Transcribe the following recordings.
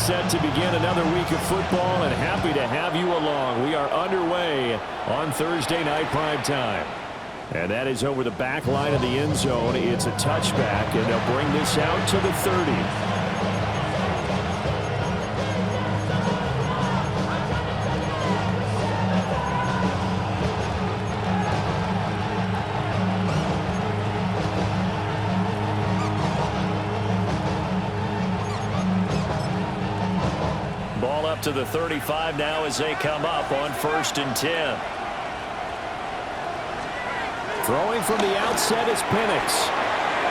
set to begin another week of football, and happy to have you along. We are underway on Thursday night prime time. And that is over the back line of the end zone. It's a touchback, and they'll bring this out to the 30. Ball up to the 35 now as they come up on 1st and 10. Throwing from the outset is Penix.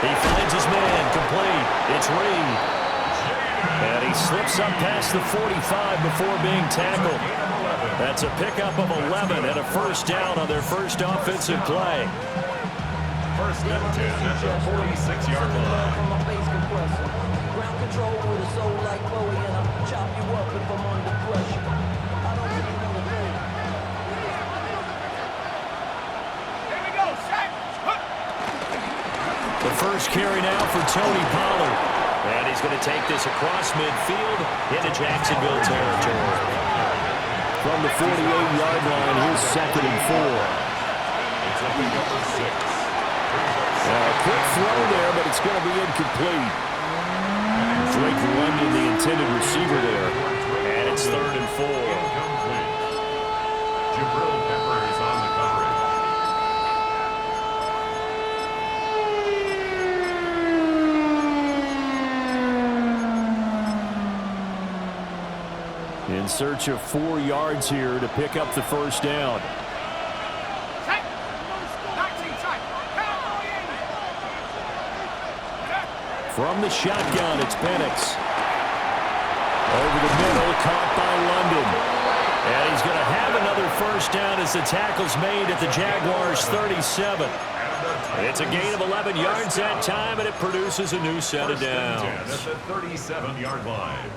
He finds his man complete. It's Reed. And he slips up past the 45 before being tackled. That's a pickup of 11 and a first down on their first offensive play. 1st and 10 at the 46-yard line. Ground control with a soul like Bowie, and I'll chop you up if I'm under pressure. I don't really know the way. Here we go, Shaq. The first carry now for Tony Pollard. And he's going to take this across midfield into Jacksonville territory. From the 48-yard line, here's 2nd and 4. It's up to number 6. A quick throw there, but it's going to be incomplete. Drake London, the intended receiver there. And it's 3rd and 4. Incomplete. Jabril Pepper is on the coverage. In search of 4 yards here to pick up the first down. From the shotgun, it's Penix. Over the middle, caught by London. And he's going to have another first down as the tackle's made at the Jaguars' 37. It's a gain of 11 yards that time, and it produces a new set of downs. At the 37-yard line.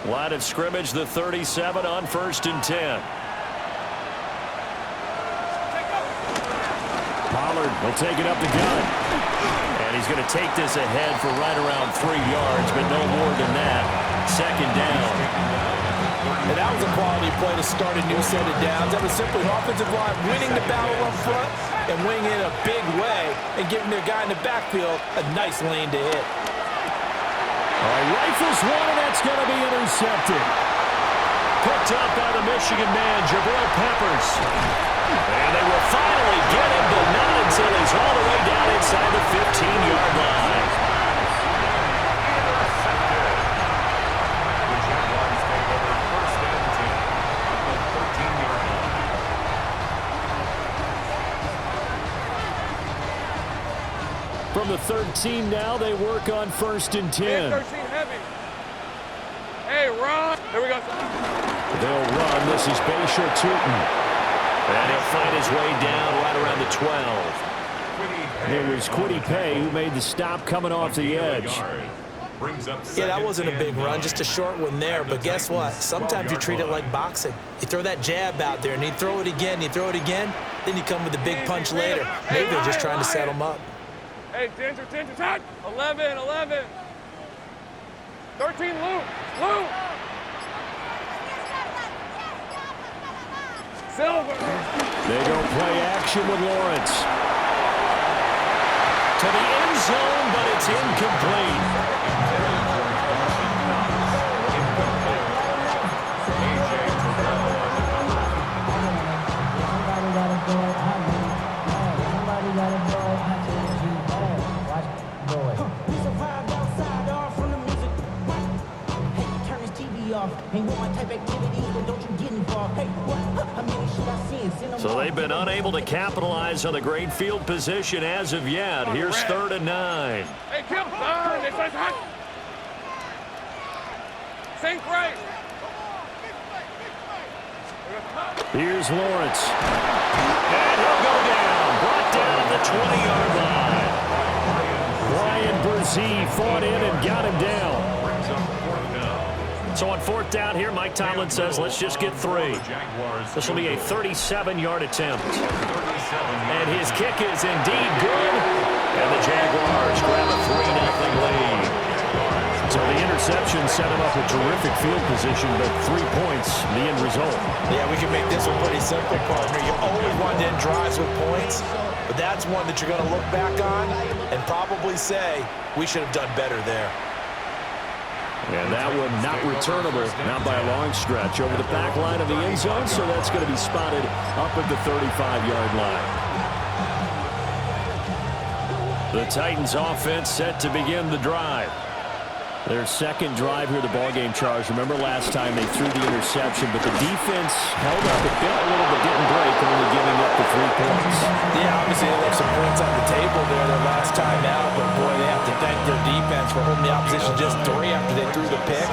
Line of scrimmage, the 37 on 1st and 10. Pollard will take it up the gut. And he's going to take this ahead for right around 3 yards, but no more than that. 2nd down. And that was a quality play to start a new set of downs. That was simply an offensive line winning the battle up front and winning it in a big way and giving their guy in the backfield a nice lane to hit. All right, rifles one, and that's going to be intercepted. Picked up by the Michigan man, Jabril Peppers. And they will finally get him, but not until he's all the way down inside the 15-yard line. The Jaguars take over 1st and 10 on the 13-yard line. From the 13 now, they work on 1st and 10. 13 heavy. Hey, run. Here we go. They'll run. This is Bashir Tootin. And he'll find his way down right around the 12. It was Kwity Paye who made the stop coming off the edge. Yeah, that wasn't a big run, just a short one there. But guess what? Sometimes you treat it like boxing. You throw that jab out there, and you throw it again, you throw it again, then you come with a big punch later. Maybe they're just trying to set him up. Hey, Ginger, touch. 11. 13, Lou. Silver. They go play action with Lawrence. To the end zone, but it's incomplete. So they've been unable to capitalize on the great field position as of yet. Here's 3rd and 9. Hey, Kim, turn. This is hot. Sink right. Here's Lawrence. And he'll go down. Brought down at the 20-yard line. Brian Brzee fought in and got him down. So on 4th down here, Mike Tomlin says, let's just get 3. This will be a 37-yard attempt. And his kick is indeed good. And the Jaguars grab a 3-0 lead. So the interception set him up a terrific field position, but 3 points, the end result. Yeah, we can make this one pretty simple, partner. You always want to end drives with points, but that's one that you're going to look back on and probably say, we should have done better there. And that one not returnable, not by a long stretch, over the back line of the end zone, so that's going to be spotted up at the 35-yard line. The Titans offense set to begin the drive. Their second drive here, the ballgame, Charles. Remember last time they threw the interception, but the defense held up a bit, a little, but didn't break, only giving up the 3 points. Yeah, obviously they left some points on the table there their last time out, but boy, they have to thank their defense for holding the opposition just 3 after they threw the pick.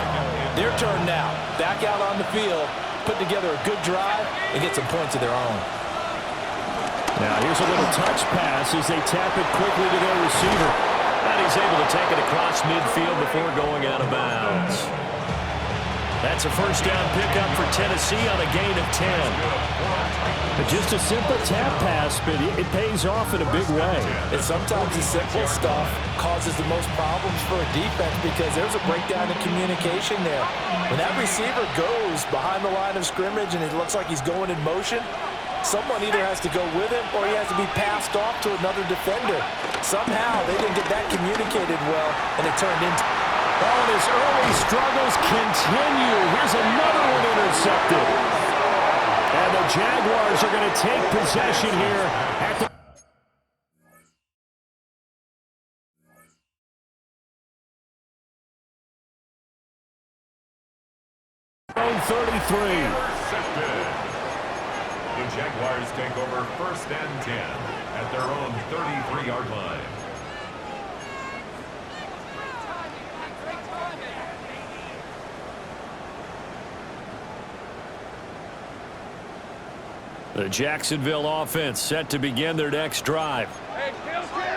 Their turn now. Back out on the field, put together a good drive, and get some points of their own. Now here's a little touch pass as they tap it quickly to their receiver. And he's able to take it across midfield before going out of bounds. That's a first down pickup for Tennessee on a gain of 10. But just a simple tap pass, but it pays off in a big way. And sometimes the simple stuff causes the most problems for a defense because there's a breakdown in communication there. When that receiver goes behind the line of scrimmage and it looks like he's going in motion, someone either has to go with him or he has to be passed off to another defender. Somehow they didn't get that communicated well, and it turned into... Oh, and his early struggles continue. Here's another one intercepted. And the Jaguars are going to take possession here at the... 33. The Jaguars take over 1st and 10 at their own 33-yard line. The Jacksonville offense set to begin their next drive.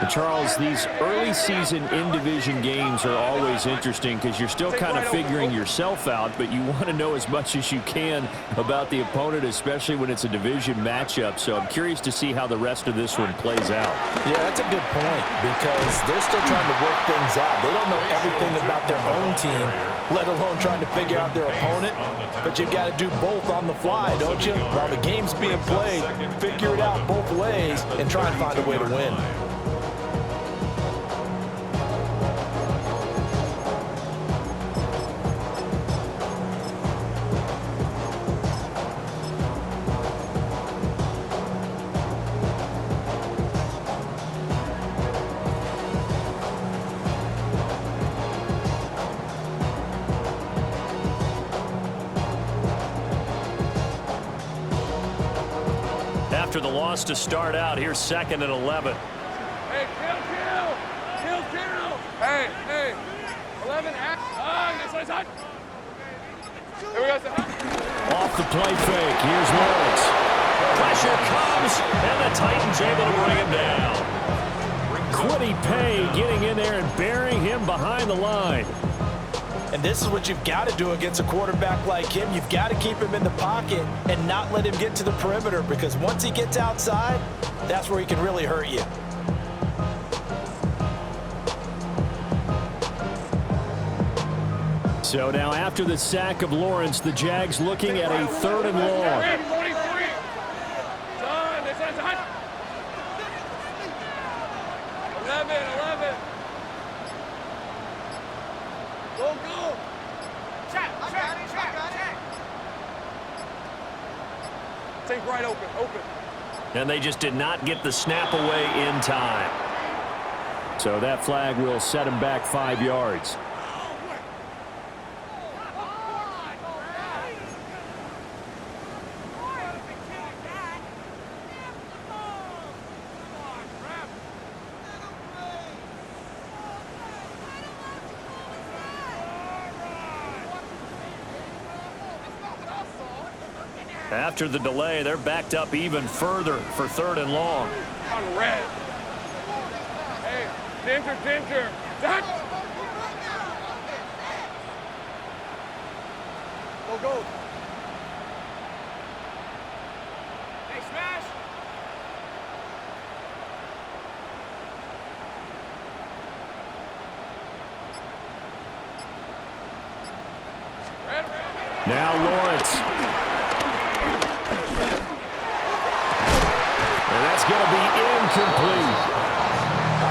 And Charles, these early season in-division games are always interesting because you're still kind of figuring yourself out, but you want to know as much as you can about the opponent, especially when it's a division matchup. So I'm curious to see how the rest of this one plays out. Yeah, that's a good point because they're still trying to work things out. They don't know everything about their own team, let alone trying to figure out their opponent. But you've got to do both on the fly, don't you? While the game's being played, figure it out both ways and try and find a way to win. After the loss to start out, here's 2nd and 11. Hey, kill. Hey. 11, this one's hot. Here we go, Off the play fake, here's Lawrence. Pressure comes, and the Titans able to bring him down. Quiddy Pay getting in there and burying him behind the line. And this is what you've got to do against a quarterback like him. You've got to keep him in the pocket and not let him get to the perimeter because once he gets outside, that's where he can really hurt you. So now after the sack of Lawrence, the Jags looking at a 3rd and long. 43. Son, this one's hot. 11. Go. Check. Take right open. And they just did not get the snap away in time. So that flag will set him back 5 yards. After the delay, they're backed up even further for 3rd and long. On red. Hey, Ginger. That. Go. Hey, smash. Now Lawrence. And that's going to be incomplete.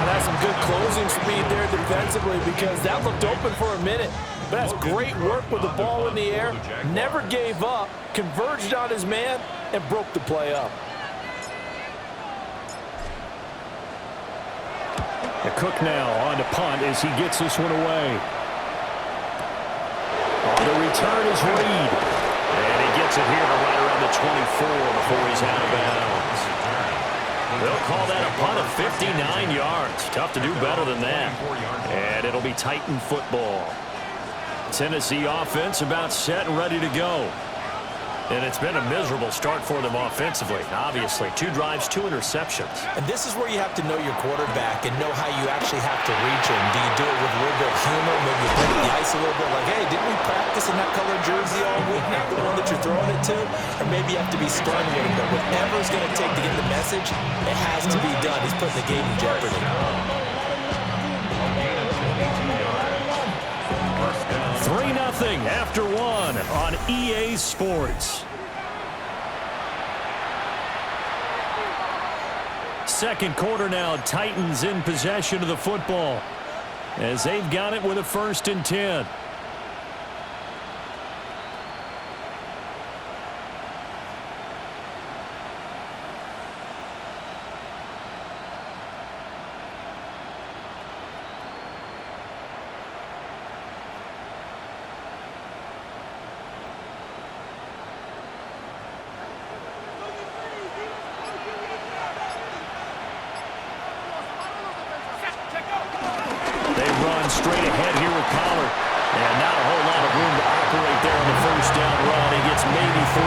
That's some good closing speed there defensively because that looked open for a minute. But that's great work with the ball in the air. Never gave up, converged on his man, and broke the play up. The Cook now on to punt as he gets this one away. On the return is Reed. And he gets it here to right around the 24 before he's out of bounds. They'll call that a punt of 59 yards. Tough to do better than that. And it'll be Titan football. Tennessee offense about set and ready to go. And it's been a miserable start for them offensively, obviously. 2 drives, 2 interceptions. And this is where you have to know your quarterback and know how you actually have to reach him. Do you do it with a little bit of humor? Maybe you break the ice a little bit like, hey, didn't we practice in that colored jersey all week? Not the one that you're throwing it to? Or maybe you have to be stern with him. But whatever it's going to take to get the message, it has to be done. He's putting the game in jeopardy. 3-0 after 1 on EA Sports. Second quarter now, Titans in possession of the football as they've got it with a 1st and 10. Straight ahead here with Pollard. And not a whole lot of room to operate there on the 1st down run. He gets maybe 3.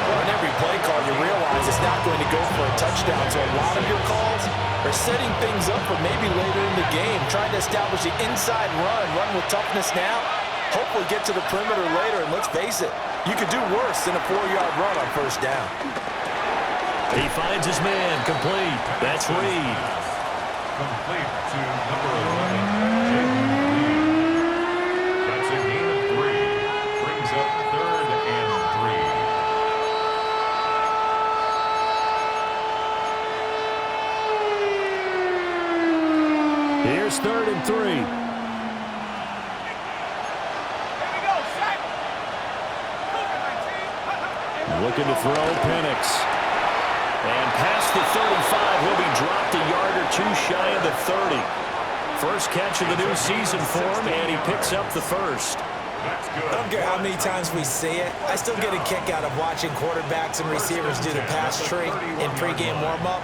Well, in every play call, you realize it's not going to go for a touchdown. So a lot of your calls are setting things up for maybe later in the game, trying to establish the inside run with toughness now, hopefully get to the perimeter later. And let's face it, you could do worse than a 4-yard run on 1st down. He finds his man complete. That's Reed. Complete to number 11, Jags. That's a gain of 3. Brings up 3rd and 3. Here's 3rd and 3. Here we go, sack. Looking to throw Penix. And past the 35, he'll be dropped a yard or 2 shy of the 30. First catch of the new season for him, and he picks up the 1st. That's good. I don't care how many times we see it. I still get a kick out of watching quarterbacks and receivers do the pass tree in pregame warm-up.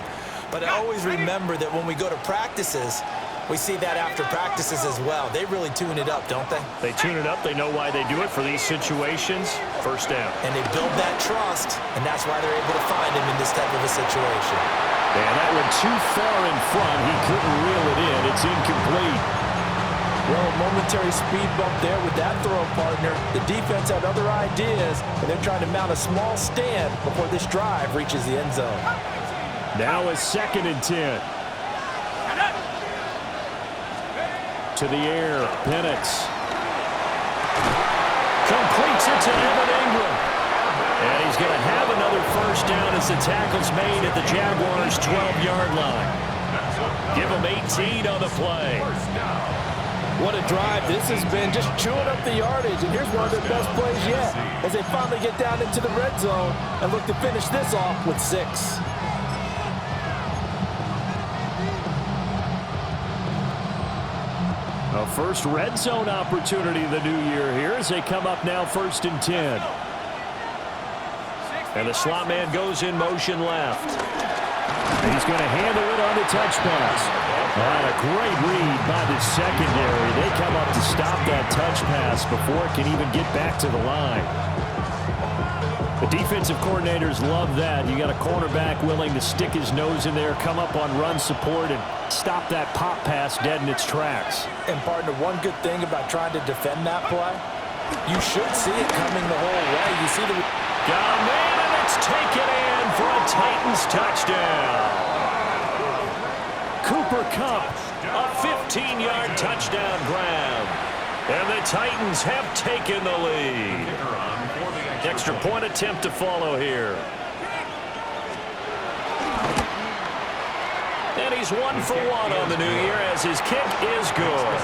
But I always remember that when we go to practices, we see that after practices as well. They really tune it up, don't they? They tune it up. They know why they do it for these situations. 1st down. And they build that trust, and that's why they're able to find him in this type of a situation. And that one too far in front. He couldn't reel it in. It's incomplete. Well, a momentary speed bump there with that throw partner. The defense had other ideas, and they're trying to mount a small stand before this drive reaches the end zone. Now a 2nd and 10. To the air, Penix. Completes it to Evan Ingram. And he's going to have another 1st down as the tackle's made at the Jaguars' 12-yard line. Give him 18 on the play. What a drive this has been, just chewing up the yardage. And here's one of their best plays yet as they finally get down into the red zone and look to finish this off with 6. A first red zone opportunity of the new year here as they come up now 1st and 10. And the slot man goes in motion left. And he's going to handle it on the touch pass. And a great read by the secondary. They come up to stop that touch pass before it can even get back to the line. The defensive coordinators love that. You got a cornerback willing to stick his nose in there, come up on run support, and stop that pop pass dead in its tracks. And partner, one good thing about trying to defend that play, you should see it coming the whole way. You see the... Got a man, and it's taken in for a Titans touchdown. Cooper Kupp, a 15-yard touchdown grab. And the Titans have taken the lead. Extra point attempt to follow here. And he's 1 for 1 on the new year as his kick is good.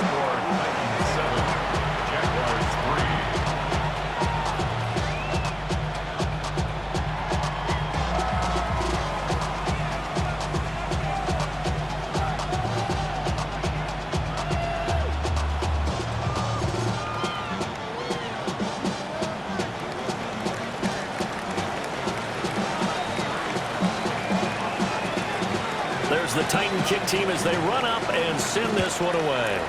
There's the Titan kick team as they run up and send this one away.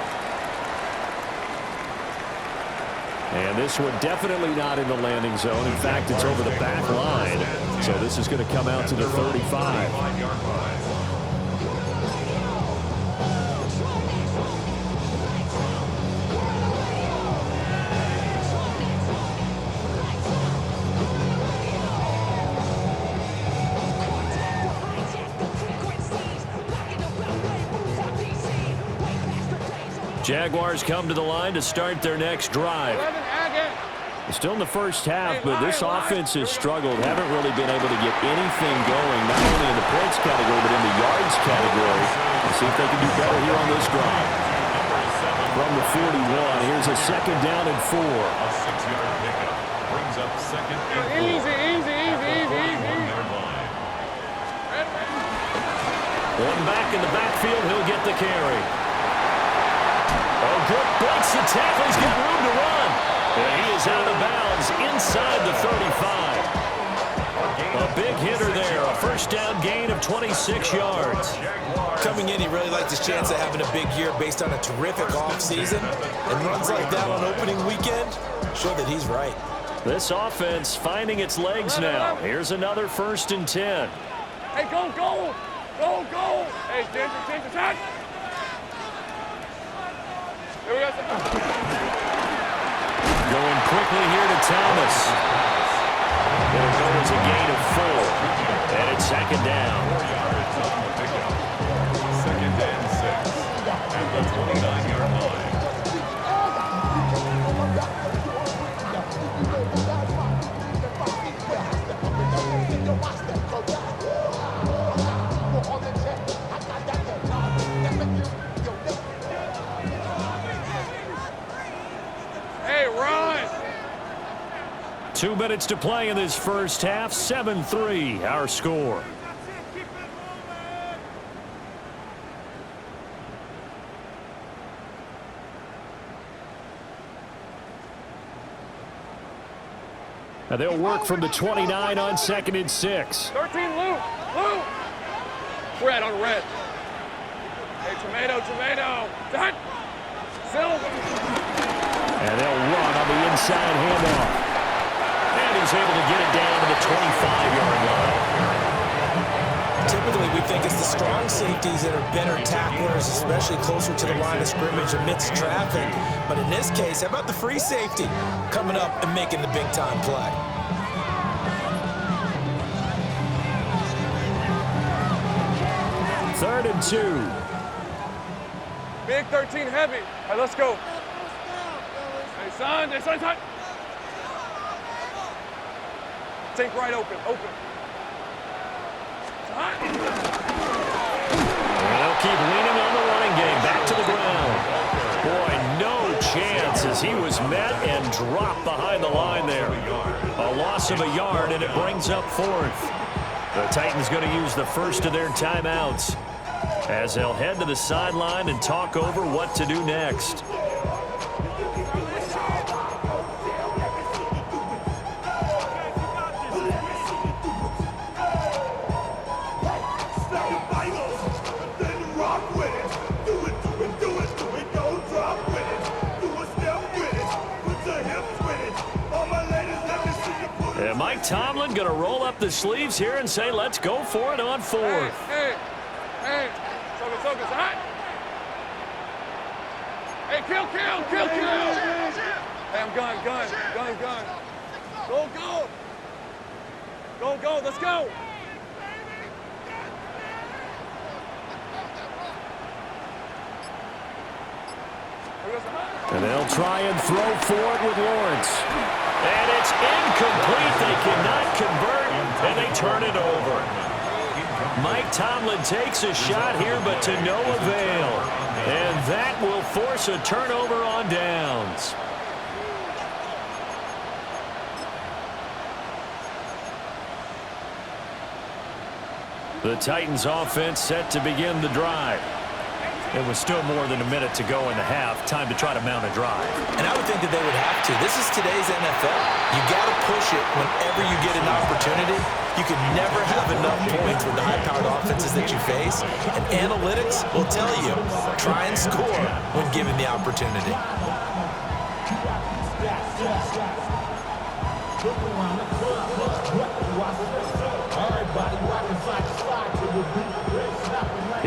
And this one definitely not in the landing zone. In fact, it's over the back line. So this is going to come out to the 35. Jaguars come to the line to start their next drive. Still in the first half, but this offense has struggled. Haven't really been able to get anything going, not only in the points category, but in the yards category. Let's see if they can do better here on this drive. From the 41, here's a 2nd down and 4. A 6-yard pickup brings up 2nd and 4. Easy. One back in the backfield, he'll get the carry. Oh, good, breaks the tackle, he's got room to run. And he is out of bounds inside the 35. A big hitter there, a 1st down gain of 26 yards. Coming in, he really liked his chance of having a big year based on a terrific offseason. And runs like that on opening weekend show that he's right. This offense finding its legs now. Here's another 1st and 10. Hey, go. Hey, change attack. Here we go. Going quickly here to Thomas. It'll go as a gain of 4. And it's 2nd down. 4 yards on the pickup. 2nd and 6 at the 29-yard line. Hey, run. 2 minutes to play in this first half. 7-3, our score. And they'll work from the 29 on 2nd and 6. 13, Lou. Red on red. Hey, tomato. Done. Silver. And they'll run on the inside handoff. And he's able to get it down to the 25-yard line. Typically, we think it's the strong safeties that are better tacklers, especially closer to the line of scrimmage amidst traffic. But in this case, how about the free safety coming up and making the big-time play? Third and 2. Big 13 heavy. All right, let's go. Hey, son. Think right open. Son. And they'll keep leaning on the running game. Back to the ground. Boy, no chance as he was met and dropped behind the line there. A loss of a yard, and it brings up 4th. The Titans going to use the first of their timeouts as they'll head to the sideline and talk over what to do next. And Mike Tomlin going to roll up the sleeves here and say, let's go for it on 4th. Hey. Focus. Hot. Hey, kill. Hey, I'm gun. Go. Let's go. And they'll try and throw for it with Lawrence. And it's incomplete. They cannot convert, and they turn it over. Mike Tomlin takes a shot here, but to no avail. And that will force a turnover on downs. The Titans offense set to begin the drive. It was still more than a minute to go in the half. Time to try to mount a drive. And I would think that they would have to. This is today's NFL. You got to push it whenever you get an opportunity. You can never have enough points with the high-powered offenses that you face. And analytics will tell you, try and score when given the opportunity.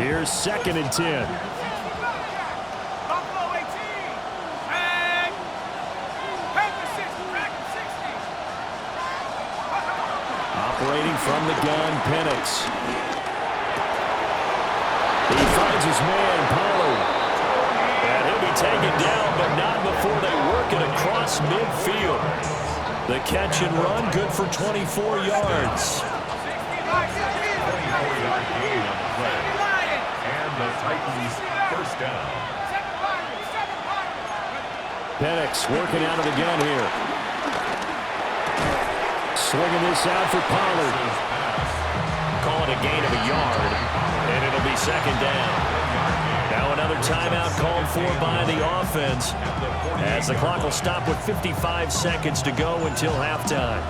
Here's 2nd and 10. Operating from the gun, Penix. He finds his man, Pollard. And he'll be taken down, but not before they work it across midfield. The catch and run, good for 24 yards. 24-yard gain on the play. And the Titans first down. Penix working out of the gun here. Swinging this out for Pollard. Call it a gain of a yard, and it'll be 2nd down. Now another timeout called for by the offense, as the clock will stop with 55 seconds to go until halftime.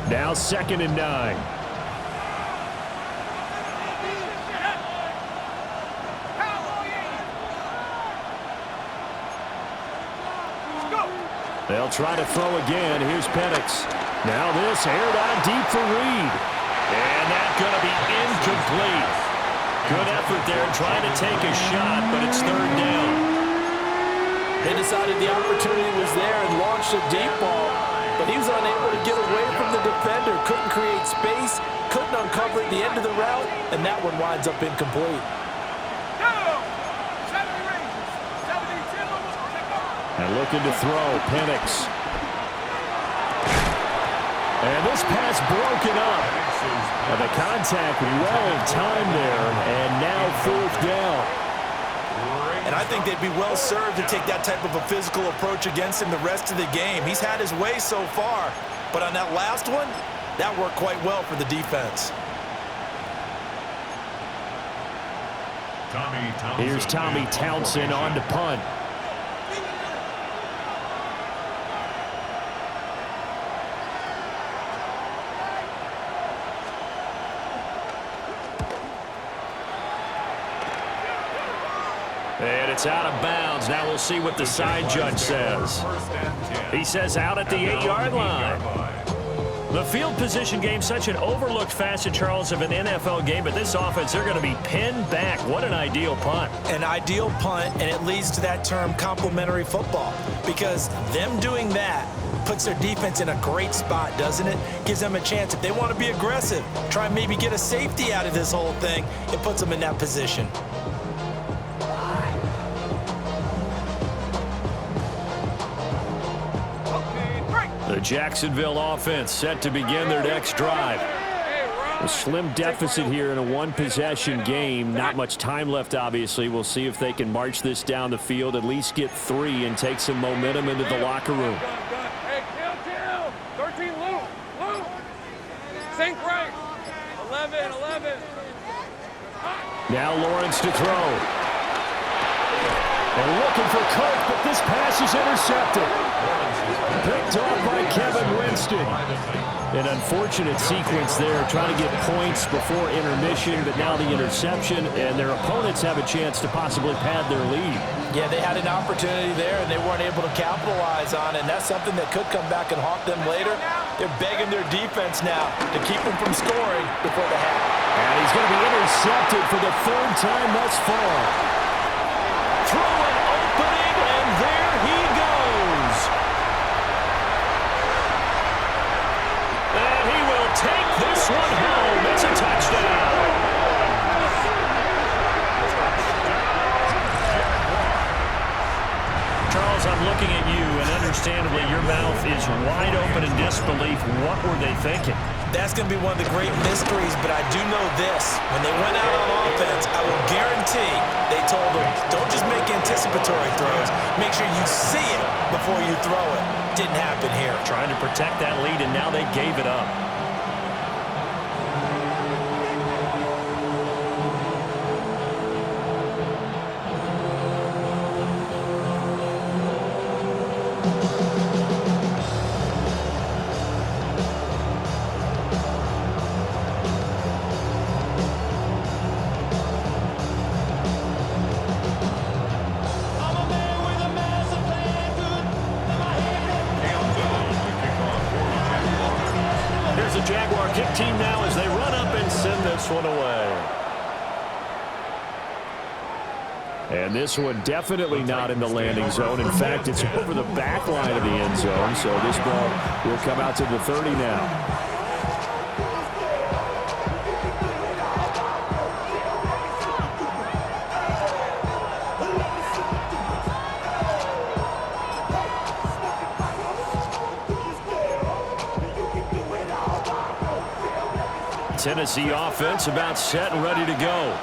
Now 2nd and 9. They'll try to throw again. Here's Penix. Now this aired out deep for Reed. And that's going to be incomplete. Good effort there trying to take a shot, but it's 3rd down. They decided the opportunity was there and launched a deep ball, but he was unable to get away from the defender. Couldn't create space, couldn't uncover at the end of the route, and that one winds up incomplete. And looking to throw, Penix. And this pass broken up. And the contact well timed there, and now 4th down. And I think they'd be well served to take that type of a physical approach against him the rest of the game. He's had his way so far, but on that last one, that worked quite well for the defense. Here's Tommy Townsend on to punt. And it's out of bounds. Now we'll see what the side judge says. He says out at the 8-yard line. The field position game, such an overlooked facet, Charles, of an NFL game, but this offense, they're going to be pinned back. What an ideal punt. An ideal punt, and it leads to that term complementary football, because them doing that puts their defense in a great spot, doesn't it? Gives them a chance. If they want to be aggressive, try and maybe get a safety out of this whole thing, it puts them in that position. The Jacksonville offense set to begin their next drive. A slim deficit here in a one-possession game. Not much time left, obviously. We'll see if they can march this down the field, at least get 3, and take some momentum into the locker room. Hey, kill. 13, Luke. Sink right. 11. Now Lawrence to throw. And looking for Kirk, but this pass is intercepted. Picked off by Kevin Winston. An unfortunate sequence there, trying to get points before intermission, but now the interception, and their opponents have a chance to possibly pad their lead. Yeah, they had an opportunity there, and they weren't able to capitalize on it, and that's something that could come back and haunt them later. They're begging their defense now to keep them from scoring before the half. And he's going to be intercepted for the 3rd time thus far. Throw an opening, and there he goes. this one home. It's a touchdown. Charles, I'm looking at you, and understandably your mouth is wide open in disbelief. What were they thinking? That's going to be one of the great mysteries, but I do know this. When they went out on offense, I will guarantee they told them, don't just make anticipatory throws. Make sure you see it before you throw it. Didn't happen here. Trying to protect that lead, and now they gave it up. The Jaguar kick team now as they run up and send this one away. And this one definitely not in the landing zone. In fact, it's over the back line of the end zone, so this ball will come out to the 30 now. Tennessee offense about set and ready to go.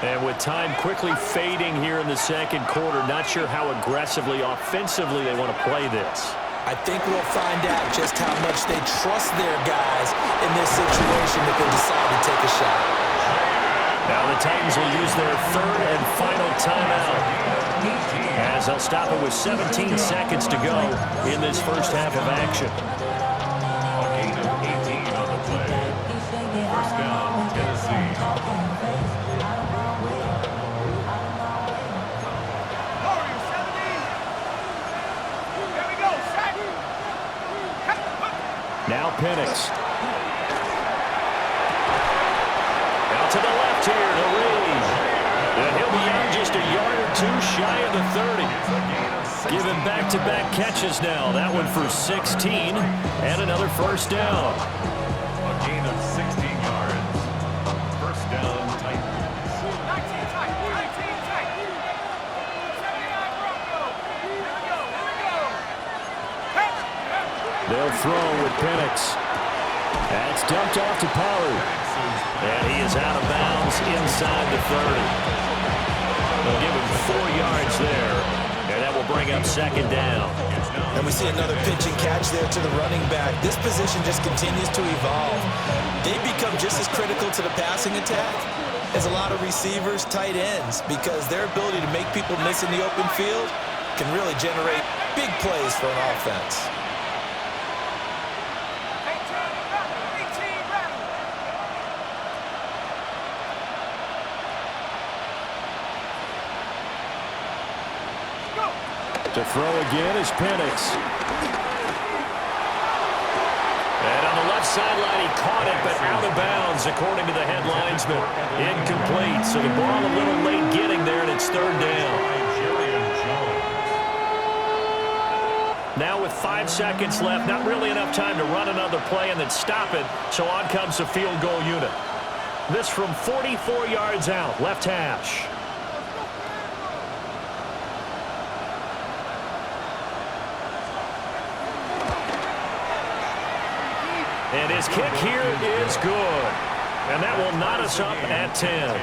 And with time quickly fading here in the second quarter, not sure how aggressively, offensively they want to play this. I think we'll find out just how much they trust their guys in this situation if they decide to take a shot. Now the Titans will use their third and final timeout, as they'll stop it with 17 seconds to go in this first half of action. A gain of 18 on the play. First down, Tennessee. Now Penix. Out to the left here to Reed. And he'll be out just a yard or two shy of the 30. Giving back-to-back catches now. That one for 16 and another first down. A gain of 16 yards. First down, Titans. 19 tight, 19 tight. 79 Broncos. Here we go, here we go. They'll throw with Penix. That's dumped off to Pollard. And he is out of bounds inside the 30. They'll give him 4 yards there. And that will bring up second down. And we see another pitch and catch there to the running back. This position just continues to evolve. They become just as critical to the passing attack as a lot of receivers, tight ends, because their ability to make people miss in the open field can really generate big plays for an offense. 18 rattle. Go. To throw again is Penix. And on the left sideline, he caught it, but out of bounds, according to the head linesman. Incomplete, so the ball a little late getting there, and it's third down. Now with 5 seconds left, not really enough time to run another play and then stop it, so on comes the field goal unit. This from 44 yards out, left hash. And his kick here is good. And that will knot us up at 10.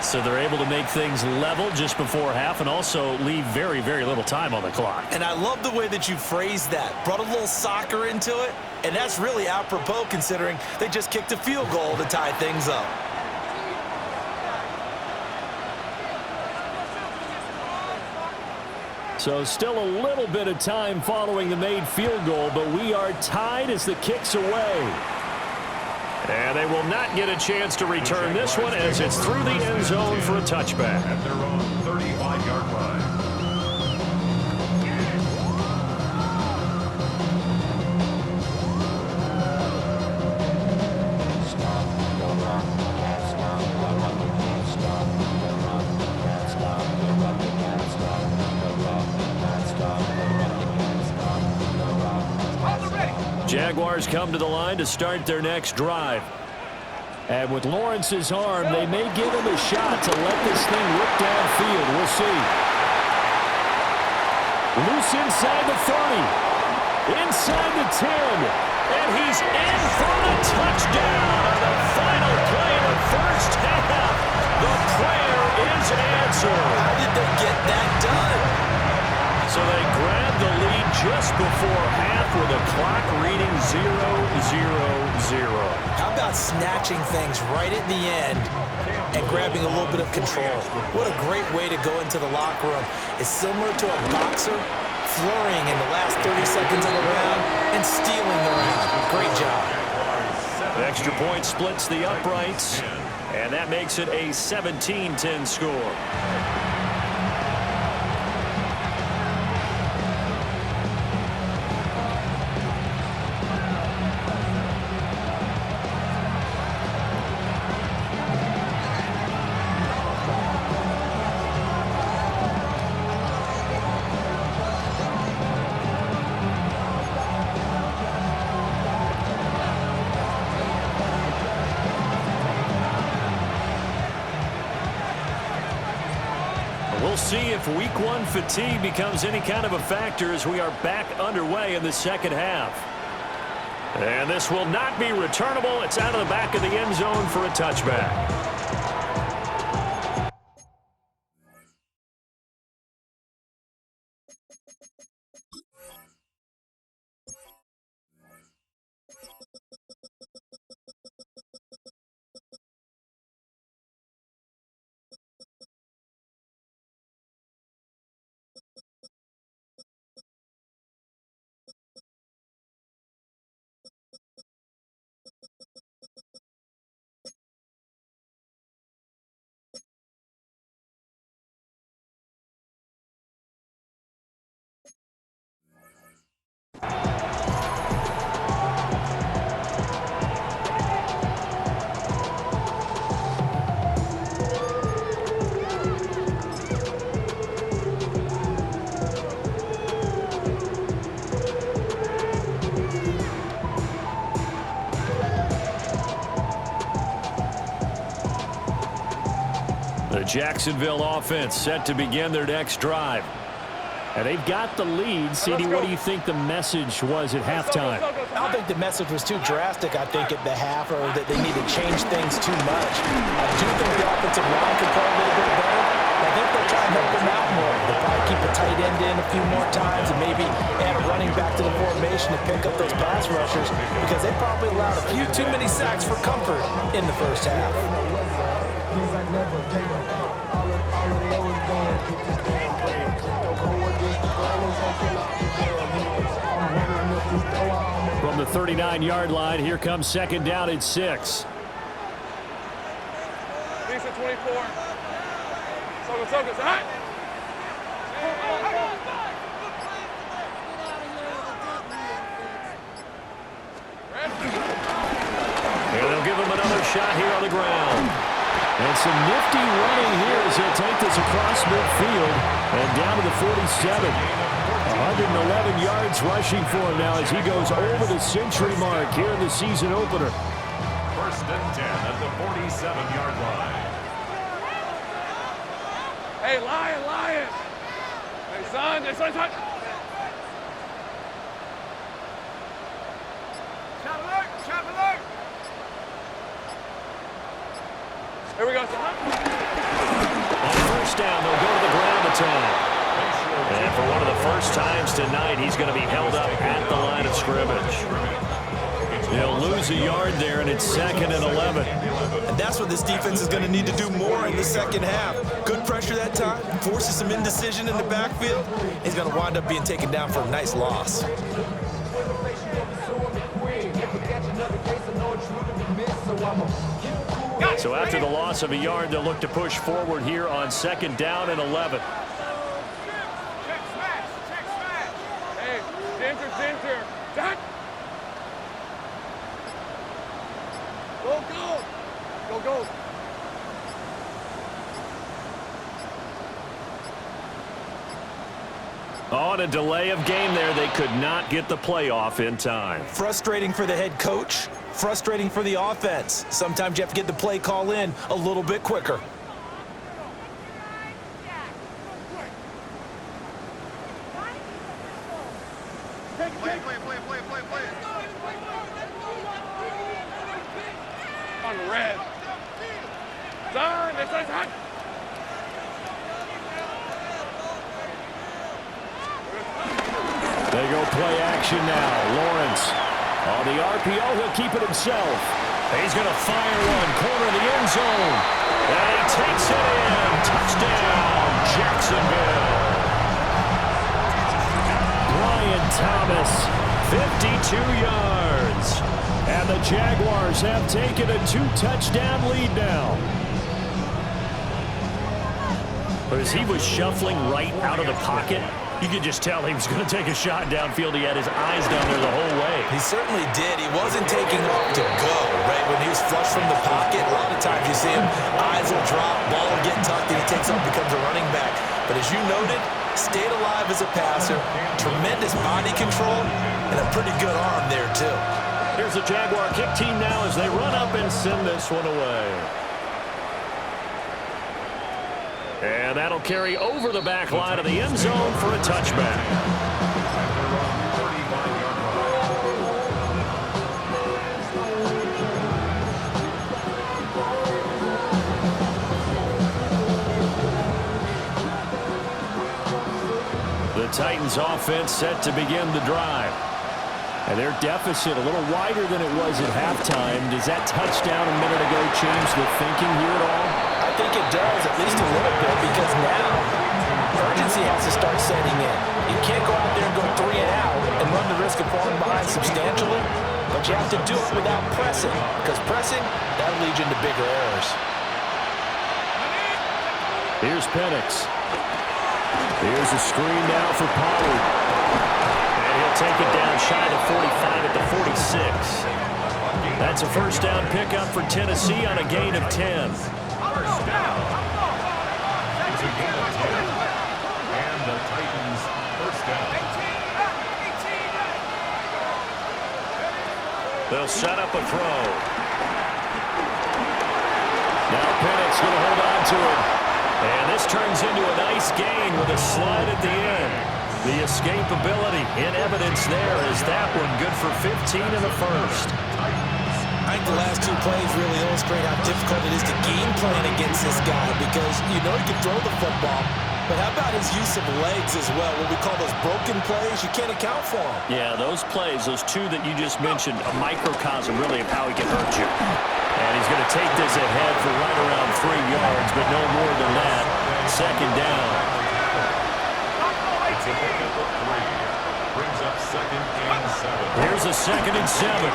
So they're able to make things level just before half and also leave very, very little time on the clock. And I love the way that you phrased that. Brought a little soccer into it. And that's really apropos considering they just kicked a field goal to tie things up. So still a little bit of time following the made field goal, but we are tied as the kick's away. And they will not get a chance to return this one as it's through the end zone for a touchback. At their own 35-yard line. Jaguars Jaguars come to the line to start their next drive. And with Lawrence's arm, they may give him a shot to let this thing rip downfield. We'll see. Loose inside the 30. Inside the 10. And he's in for a touchdown on the final play of the first half. The prayer is answered. How did they get that done? So they grabbed the lead just before half with a clock reading 0-0-0. How about snatching things right at the end and grabbing a little bit of control? What a great way to go into the locker room. It's similar to a boxer flurrying in the last 30 seconds of the round and stealing the round. Great job. The extra point splits the uprights, and that makes it a 17-10 score. We'll see if week one fatigue becomes any kind of a factor as we are back underway in the second half. And this will not be returnable. It's out of the back of the end zone for a touchback. The Jacksonville offense set to begin their next drive. And they've got the lead. CD, what do you think the message was at halftime? I don't think the message was too drastic, I think, at the half, or that they need to change things too much. I do think the offensive line could play a little bit better. I think they'll try and help them out more. They'll probably keep a tight end in a few more times and maybe add a running back to the formation to pick up those pass rushers, because they probably allowed a few too many sacks for comfort in the first half. From the 39-yard line, here comes second down at 6. Lisa 24. Soka, hot. And they'll give him another shot here on the ground. And some nifty running here as he'll take this across midfield and down to the 47. 111 yards rushing for him now as he goes over the century mark here in the season opener. First and 10 at the 47-yard line. Hey, Lion. Hey, son. Chop alert. Here we go, son. On first down, they'll go to the ground attack. And for one of the first times tonight, he's going to be held up at the line of scrimmage. He'll lose a yard there, and it's 2nd and 11. And that's what this defense is going to need to do more in the second half. Good pressure that time, forces some indecision in the backfield. He's going to wind up being taken down for a nice loss. So after the loss of a yard, they'll look to push forward here on 2nd down and 11. Check smash. Hey, center. Dot. Go. On a delay of game there, they could not get the playoff in time. Frustrating for the head coach, frustrating for the offense. Sometimes you have to get the play call in a little bit quicker. On the red. Done. It's hot. They go play action now. Lawrence on the RPO. He'll keep it himself. He's going to fire one. Corner of the end zone. And he takes it in. Touchdown, Jacksonville. Brian Thomas, 52 yards. And the Jaguars have taken a 2-touchdown lead now. But as he was shuffling right out of the pocket, you could just tell he was going to take a shot downfield. He had his eyes down there the whole way. He certainly did. He wasn't taking off to go, right? When he was flush from the pocket, a lot of times you see him, eyes will drop, ball will get tucked, and he takes off, becomes a running back. But as you noted, stayed alive as a passer, tremendous body control, and a pretty good arm there, too. Here's the Jaguar kick team now as they run up and send this one away. And that'll carry over the back line of the end zone for a touchback. The Titans offense set to begin the drive. And their deficit a little wider than it was at halftime. Does that touchdown a minute ago change the thinking here at all? I think it does, at least a little bit, because now urgency has to start setting in. You can't go out there and go 3 and out and run the risk of falling behind substantially, but you have to do it without pressing, because pressing, that'll lead you into bigger errors. Here's Penix. Here's a screen now for Pollard. And he'll take it down shy of 45 at the 46. That's a first down pickup for Tennessee on a gain of 10. First down. It's a gain of 10. And the Titans first down. They'll set up a throw. Now Penix going to hold on to it. And this turns into a nice gain with a slide at the end. The escapability in evidence there is that one good for 15 in the first. I think the last 2 plays really illustrate how difficult it is to game plan against this guy, because you know he can throw the football, but how about his use of legs as well? What we call those broken plays, you can't account for them. Yeah, those plays, those 2 that you just mentioned, a microcosm really of how he can hurt you. And he's going to take this ahead for right around 3 yards, but no more than that. Second down. It's a pickup of 3. Brings up 2nd and 7. Here's a 2nd and 7.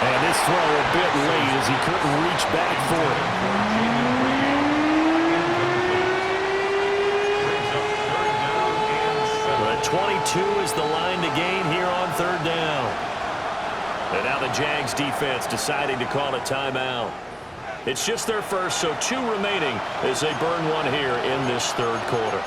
And this throw a bit late as he couldn't reach back for it. But 22 is the line to gain here on 3rd down. And now the Jags defense deciding to call a timeout. It's just their first, so 2 remaining as they burn one here in this 3rd quarter.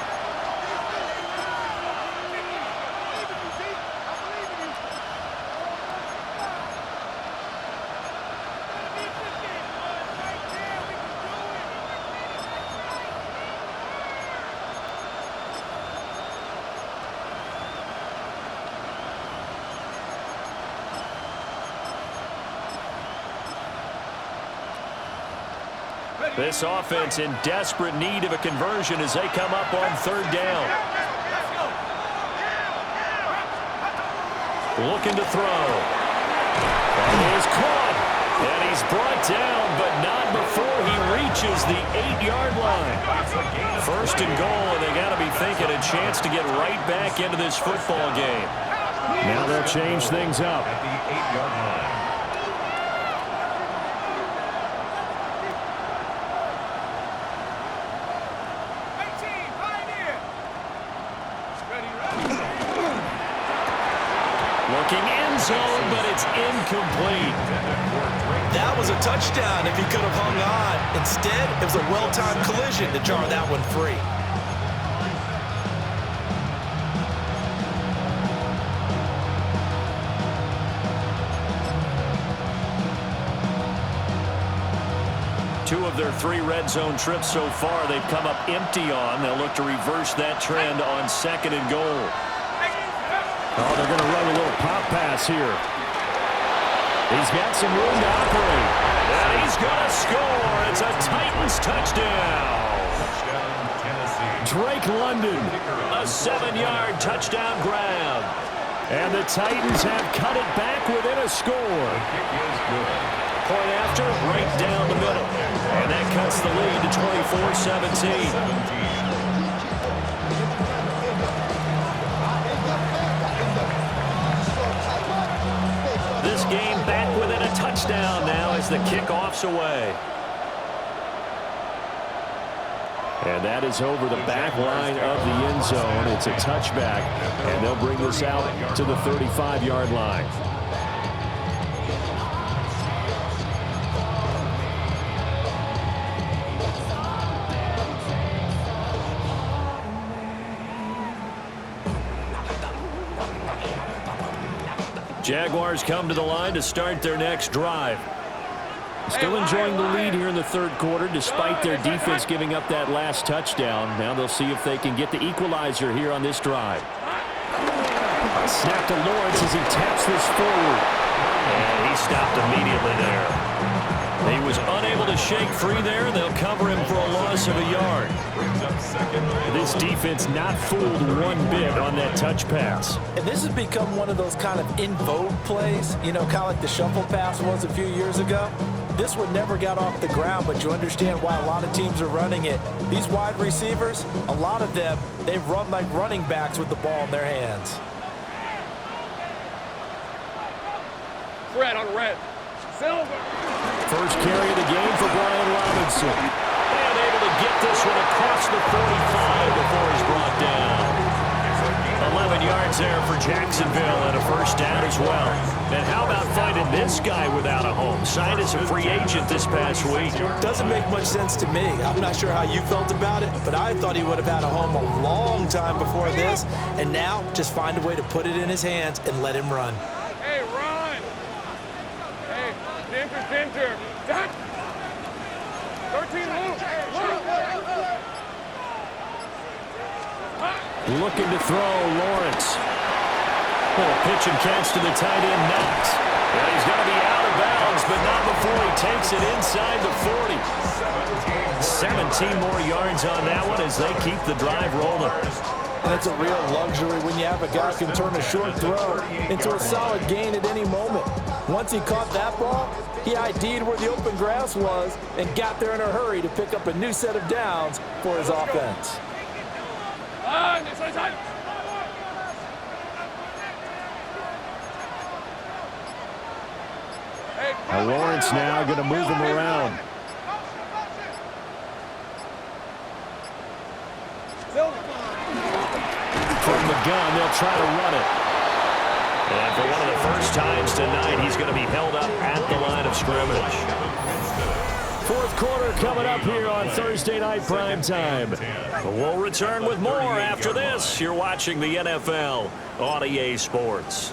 This offense in desperate need of a conversion as they come up on 3rd down. Looking to throw. And he is caught. And he's brought down, but not before he reaches the 8-yard line. 1st and goal, and they got to be thinking a chance to get right back into this football game. Now they'll change things up. At the 8-yard line. Looking end zone, but it's incomplete. That was a touchdown if he could have hung on. Instead, it was a well-timed collision to jar that one free. 2 of their 3 red zone trips so far they've come up empty on. They'll look to reverse that trend on 2nd and goal. Oh, they're going to run a little pop pass here. He's got some room to operate. And he's going to score. It's a Titans touchdown. Touchdown, Tennessee. Drake London, a 7-yard touchdown grab. And the Titans have cut it back within a score. Kick is good. Point after, right down the middle. And that cuts the lead to 24-17. This game back within a touchdown now as the kickoff's away. And that is over the back line of the end zone. It's a touchback, and they'll bring this out to the 35-yard line. Jaguars come to the line to start their next drive. Still enjoying the lead here in the 3rd quarter despite their defense giving up that last touchdown. Now they'll see if they can get the equalizer here on this drive. Snap to Lawrence as he taps this forward. And he stopped immediately there. He was unable to shake free there. They'll cover him for a loss of a yard. This defense not fooled one bit on that touch pass. And this has become one of those kind of in vogue plays, you know, kind of like the shuffle pass was a few years ago. This one never got off the ground, but you understand why a lot of teams are running it. These wide receivers, a lot of them, they run like running backs with the ball in their hands. Red on red. Silver. First carry of the game for Brian Robinson. And able to get this one across the 45 before he's brought down. 11 yards there for Jacksonville and a first down as well. And how about finding this guy without a home? Signed as a free agent this past week. Doesn't make much sense to me. I'm not sure how you felt about it, but I thought he would have had a home a long time before this. And now, just find a way to put it in his hands and let him run. Hey, run. Hey, Dinter. 13 Luke. Looking to throw, Lawrence. Little pitch and catch to the tight end, Knox. And he's going to be out of bounds, but not before he takes it inside the 40. 17 more yards on that one as they keep the drive rolling. And it's a real luxury when you have a guy who can turn a short throw into a solid gain at any moment. Once he caught that ball, he ID'd where the open grass was and got there in a hurry to pick up a new set of downs for his offense. Now Lawrence now going to move him around. From the gun, they'll try to run it. And for one of the first times tonight, he's going to be held up at the line of scrimmage. 4th quarter coming up here on Thursday Night Primetime. We'll return with more after this. You're watching the NFL on EA Sports.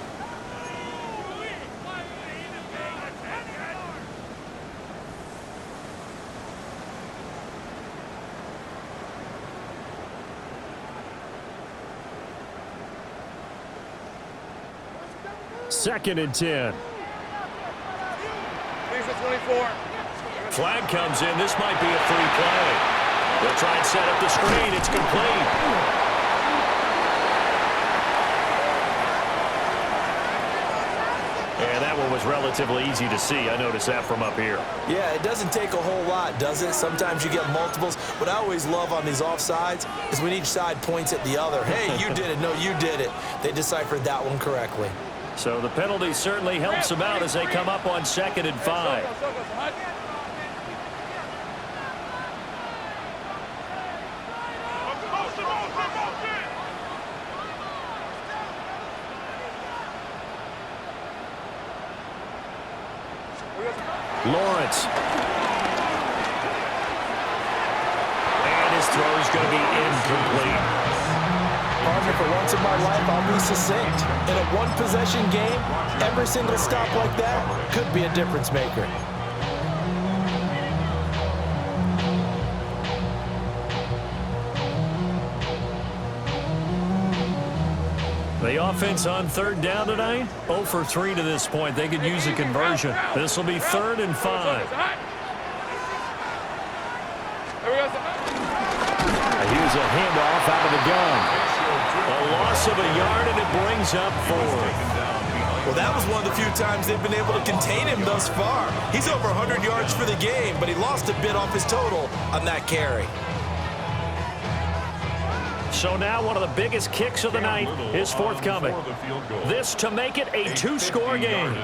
Second and 10. Flag comes in. This might be a free play. They'll try and set up the screen. It's complete. And that one was relatively easy to see. I noticed that from up here. Yeah, it doesn't take a whole lot, does it? Sometimes you get multiples. What I always love on these offsides is when each side points at the other. Hey, you did it. No, you did it. They deciphered that one correctly. So the penalty certainly helps them out as they come up on 2nd and 5. Lawrence. And his throw is going to be incomplete. Partner, for once in my life, I'll be succinct. In a one-possession game, every single stop like that could be a difference maker. The offense on third down tonight, 0 for 3 to this point. They could use a conversion. This will be 3rd and 5. Here's a handoff out of the gun. A loss of a yard, and it brings up 4. Well, that was one of the few times they've been able to contain him thus far. He's over 100 yards for the game, but he lost a bit off his total on that carry. So now one of the biggest kicks of the night is forthcoming. This to make it a 2-score game.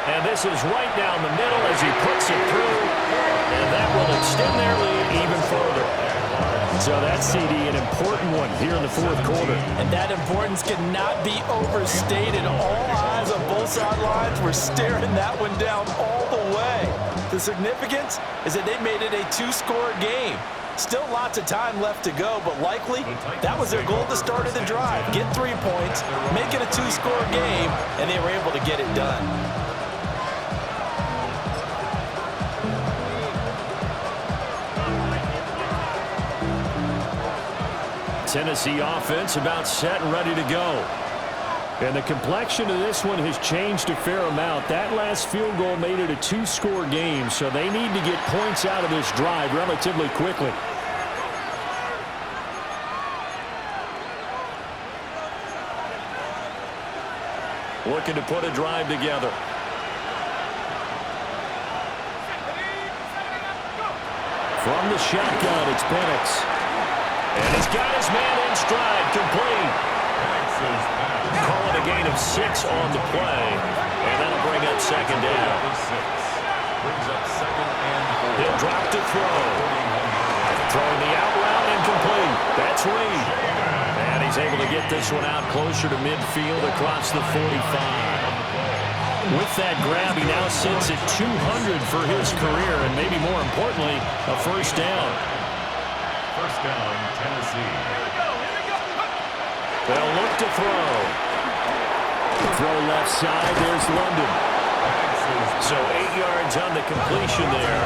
And this is right down the middle as he puts it through. And that will extend their lead even further. So that CD, an important one here in the 4th quarter. And that importance cannot be overstated. All eyes on both sidelines were staring that one down all the way. The significance is that they made it a 2-score game. Still lots of time left to go, but likely that was their goal to start of the drive. Get 3 points, make it a 2-score game, and they were able to get it done. Tennessee offense about set and ready to go. And the complexion of this one has changed a fair amount. That last field goal made it a 2-score game, so they need to get points out of this drive relatively quickly. Looking to put a drive together. From the shotgun, it's Penix. And he's got his man in stride, complete. Calling a gain of 6 on the play. And that'll bring up 2nd down. Brings up 2nd and 4. He'll drop to throw. Throwing the out route and complete. That's Reed. And he's able to get this one out closer to midfield across the 45. With that grab, he now sits at 200 for his career, and maybe more importantly, a 1st down. 1st down, Tennessee. They'll look to throw. Throw left side, there's London. So 8 yards on the completion there,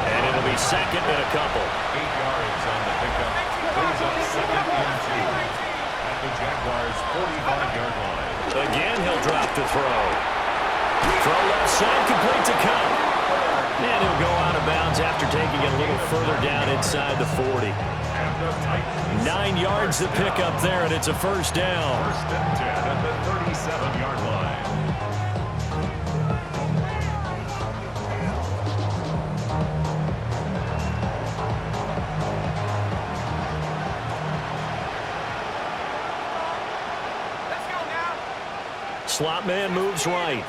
and it'll be 2nd and a couple. 8 yards on the pickup. Brings up 2nd and 2 at the Jaguars' 45-yard line. Again, he'll drop to throw. Throw left side, complete to Cup. And he'll go out of bounds after taking it a little further down inside the 40. 9 yards to pick up there, and it's a 1st down. 1st and 10 at the 37-yard line. Let's go now. Slot man moves right.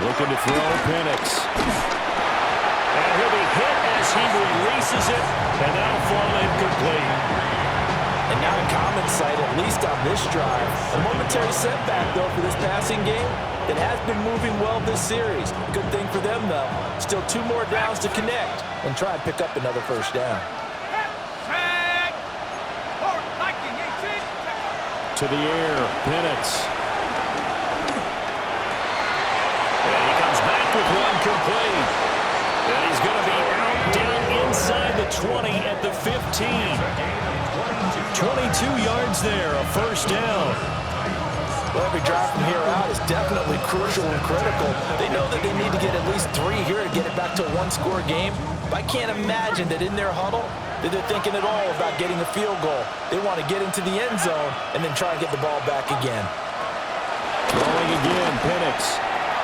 Looking to throw, Penix. And he'll be hit as he releases it, and that'll fall incomplete. And not a common sight, at least on this drive. A momentary setback, though, for this passing game. It has been moving well this series. Good thing for them, though. Still 2 more downs to connect and try and pick up another 1st down. To the air, Penix. With one complete. And he's going to be out down inside the 20 at the 15. 22 yards there, a 1st down. Well, every drive from here out is definitely crucial and critical. They know that they need to get at least 3 here to get it back to a 1-score game. But I can't imagine that in their huddle that they're thinking at all about getting a field goal. They want to get into the end zone and then try and get the ball back again. Throwing again, Penix.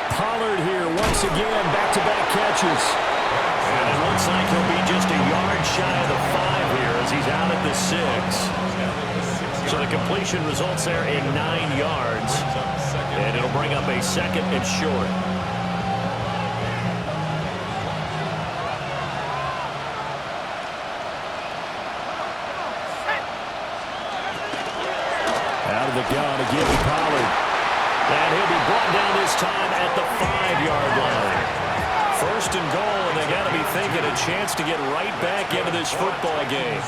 Pollard here once again, back-to-back catches. And it looks like he'll be just a yard shy of the 5 here as he's out at the 6. So the completion results there in 9 yards. And it'll bring up a 2nd and short. Out of the gun again, Pollard. And he'll be brought down this time at the 5-yard line. 1st and goal, and they got to be thinking a chance to get right back into this football game.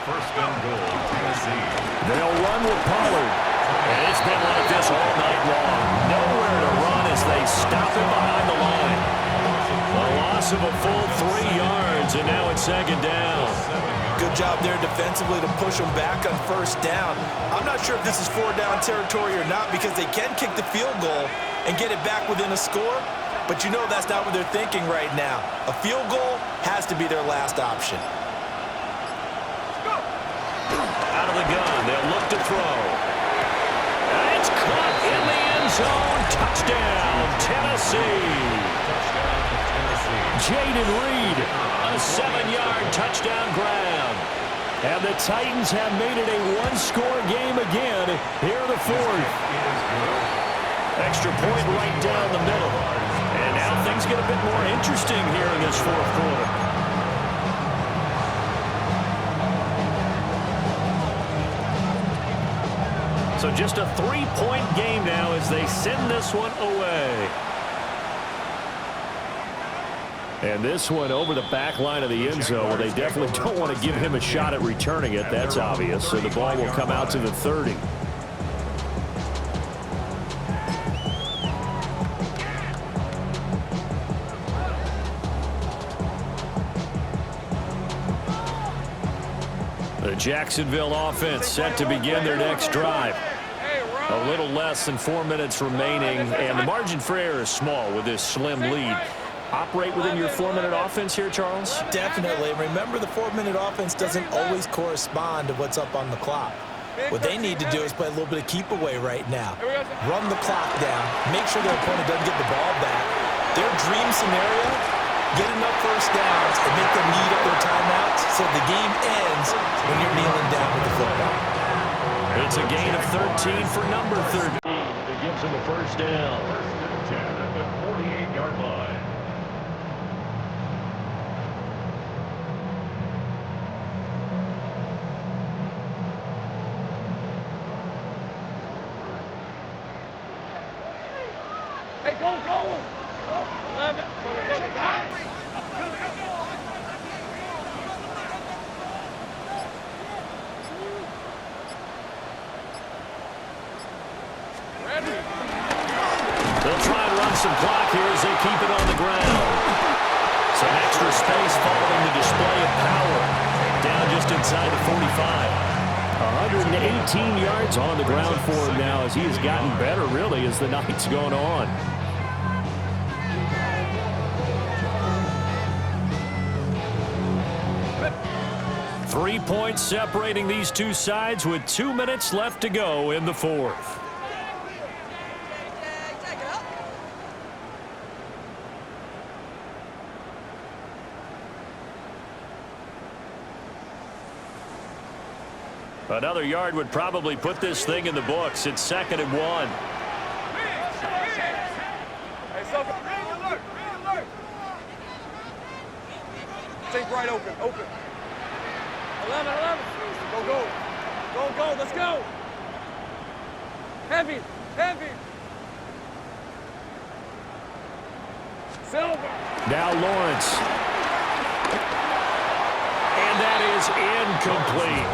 First and goal, Tennessee. They'll run with Pollard. And it's been like this all night long. Nowhere to run as they stop him behind the line. A loss of a full 3 yards, and now it's second down. Good job there defensively to push them back on first down. I'm not sure if this is 4-down territory or not because they can kick the field goal and get it back within a score, but you know that's not what they're thinking right now. A field goal has to be their last option. Out of the gun, they'll look to throw. And it's caught in the end zone. Touchdown, Tennessee. Jaden Reed, a 7-yard touchdown grab. And the Titans have made it a one-score game again here in the fourth. Extra point right down the middle. And now things get a bit more interesting here in this fourth quarter. So just a 3-point game now as they send this one away. And this one over the back line of the end zone. Well, they definitely don't want to give him a shot at returning it. That's obvious. So the ball will come out to the 30. The Jacksonville offense set to begin their next drive. A little less than 4 minutes remaining, and the margin for error is small with this slim lead. Operate within your 4-minute offense here, Charles? Definitely. Remember, the 4-minute offense doesn't always correspond to what's up on the clock. What they need to do is play a little bit of keep away right now. Run the clock down. Make sure their opponent doesn't get the ball back. Their dream scenario, get enough first downs and make them need up their timeouts so the game ends when you're kneeling down with the football. It's a gain of 13 for number 13. It gives him a first down. First and 10 at the 48-yard line. Hey, go! 11. They'll try and run some clock here as they keep it on the ground. Some extra space following the display of power. Down just inside the 45. 118 yards on the ground for him now as he has gotten better, really, as the night's gone on. Three points separating these two sides with 2 minutes left to go in the fourth. Another yard would probably put this thing in the books. It's 2nd and 1. Hey, so green alert! Think right open. 11. Go, let's go! Heavy! Silver! Now Lawrence. And that is incomplete.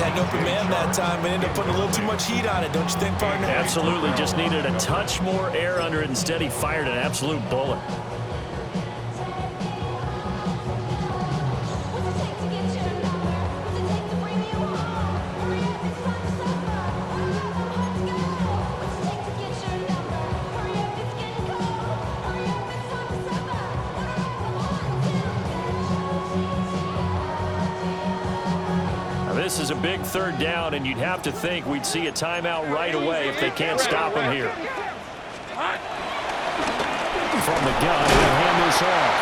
Had an open man that time, but ended up putting a little too much heat on it, don't you think, partner? Absolutely. Just needed a touch more air under it. Instead, he fired an absolute bullet. This is a big 3rd down, and you'd have to think we'd see a timeout right away if they can't stop him here. From the gun, he'll hand this off.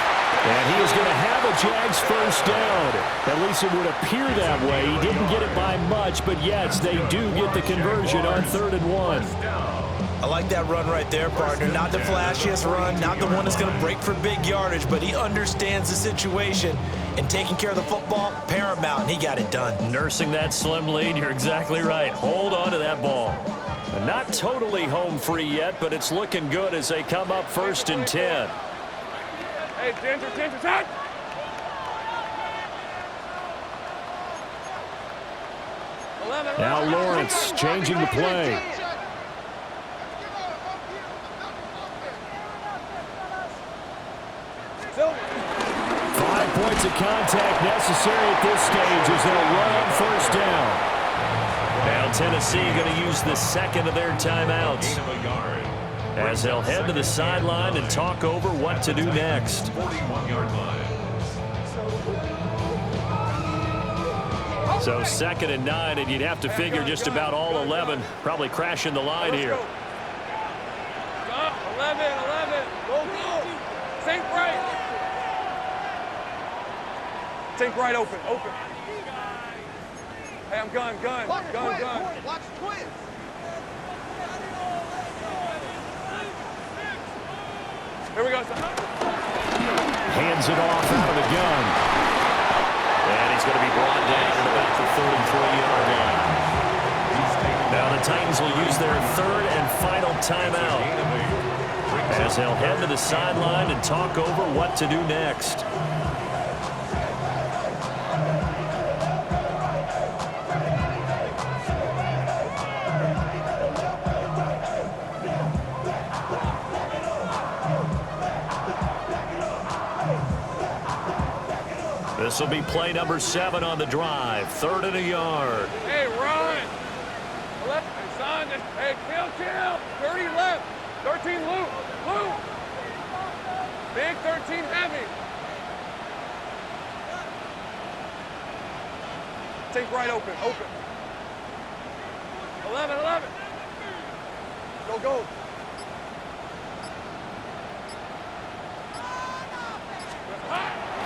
And he is going to have a Jags first down. At least it would appear that way. He didn't get it by much, but yes, they do get the conversion on 3rd and 1. I like that run right there, partner. Not the flashiest run, not the one that's going to break for big yardage, but he understands the situation, and taking care of the football, paramount, and he got it done. Nursing that slim lead, you're exactly right. Hold on to that ball. Not totally home free yet, but it's looking good as they come up 1st and 10. Hey, Ginger, time! Now Lawrence changing the play. 5 points of contact necessary at this stage as they'll run on first down. Now Tennessee going to use the second of their timeouts as they'll head to the sideline and talk over what to do next. 41-yard line. So 2nd and 9, and you'd have to figure just about all 11 probably crashing the line here. 11. Go. Think right. Think right open. Hey, I'm gun. Watch twins. Here we go, son. Hands it off out of the gun. And he's going to be brought down at about the 33-yard line. Now the Titans will use their 3rd and final timeout as they'll head to the sideline and talk over what to do next. This will be play number 7 on the drive. 3rd and a yard. Hey, run. Hey, son. Hey, kill. 30 left. 13 loop. Big 13 heavy. Think right open. 11. Go.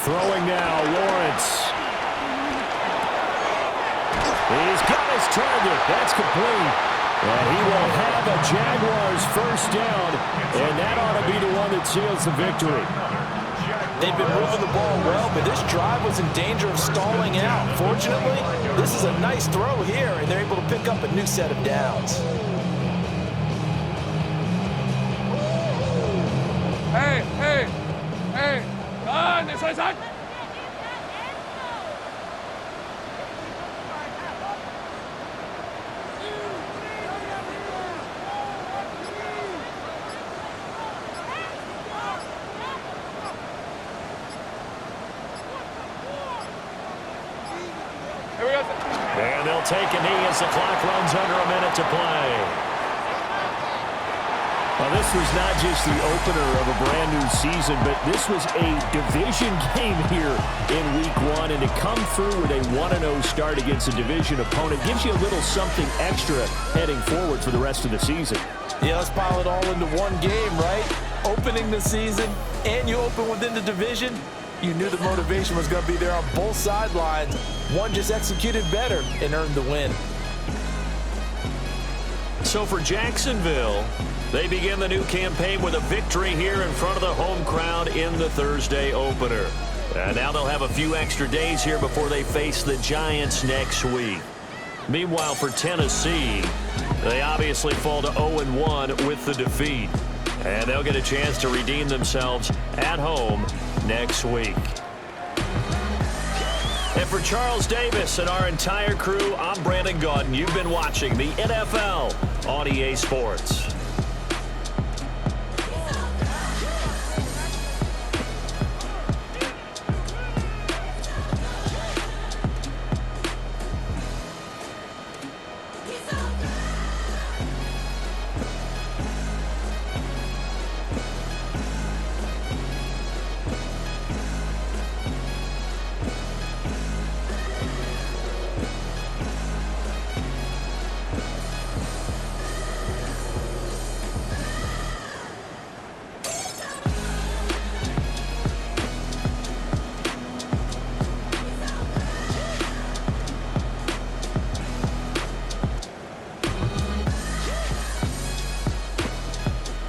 Throwing now, Lawrence. He's got his target. That's complete. And he will have a Jaguars first down, and that ought to be the one that seals the victory. They've been moving the ball well, but this drive was in danger of stalling out. Fortunately, this is a nice throw here, and they're able to pick up a new set of downs. Hey. This way, son. Here we go. And they'll take a knee as the clock runs under a minute to play. Well, this was not just the opener of a brand-new season, but this was a division game here in Week 1. And to come through with a 1-0 start against a division opponent gives you a little something extra heading forward for the rest of the season. Yeah, let's pile it all into one game, right? Opening the season, and you open within the division. You knew the motivation was going to be there on both sidelines. One just executed better and earned the win. So for Jacksonville, they begin the new campaign with a victory here in front of the home crowd in the Thursday opener. And now they'll have a few extra days here before they face the Giants next week. Meanwhile, for Tennessee, they obviously fall to 0-1 with the defeat. And they'll get a chance to redeem themselves at home next week. And for Charles Davis and our entire crew, I'm Brandon Gaudin. You've been watching the NFL on EA Sports.